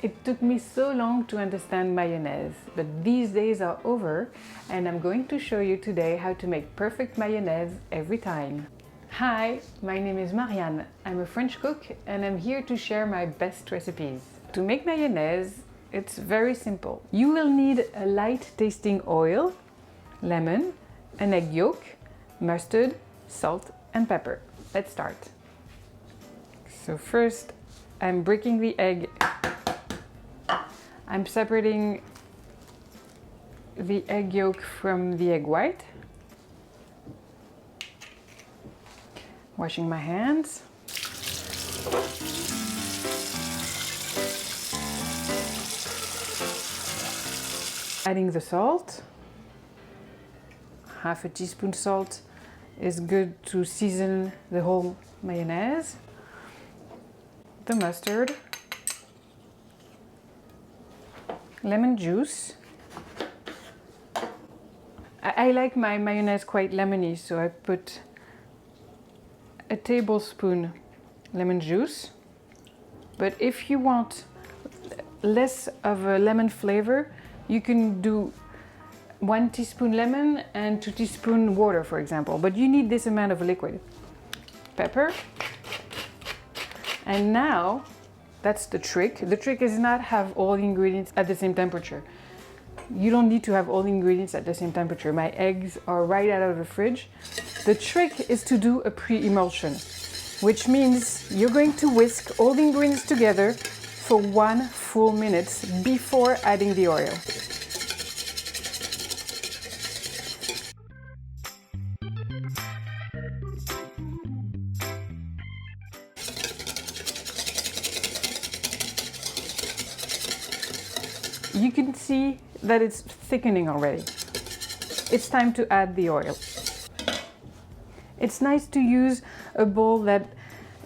It took me so long to understand mayonnaise, but these days are over and I'm going to show you today how to make perfect mayonnaise every time. Hi, my name is Marianne. I'm a French cook and I'm here to share my best recipes. To make mayonnaise, it's very simple. You will need a light tasting oil, lemon, an egg yolk, mustard, salt and pepper. Let's start. So first, I'm breaking the egg. I'm separating the egg yolk from the egg white. Washing my hands. Adding the salt. Half a teaspoon salt is good to season the whole mayonnaise. The mustard. Lemon juice. I like my mayonnaise quite lemony, so I put a tablespoon lemon juice. But if you want less of a lemon flavor, you can do 1 teaspoon lemon and 2 teaspoon water, for example. But you need this amount of liquid. Pepper. And now, that's the trick. The trick is not have all the ingredients at the same temperature. You don't need to have all the ingredients at the same temperature. My eggs are right out of the fridge. The trick is to do a pre-emulsion, which means you're going to whisk all the ingredients together for 1 full minute before adding the oil. You can see that it's thickening already. It's time to add the oil. It's nice to use a bowl that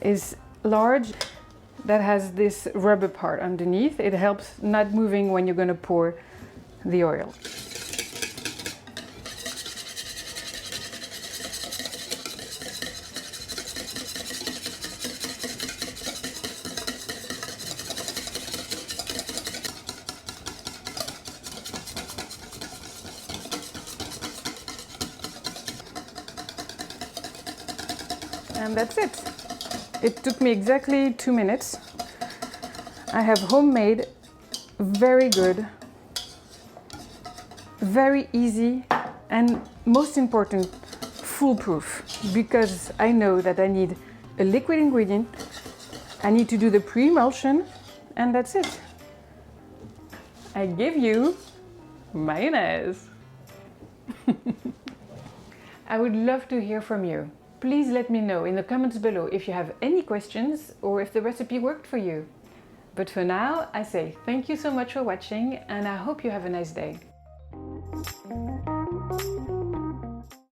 is large, that has this rubber part underneath. It helps not moving when you're going to pour the oil. And that's it. It took me exactly 2 minutes. I have homemade, very good, very easy, and most important, foolproof, because I know that I need a liquid ingredient, I need to do the pre-emulsion, and that's it. I give you mayonnaise. I would love to hear from you. Please let me know in the comments below if you have any questions or if the recipe worked for you. But for now, I say thank you so much for watching and I hope you have a nice day.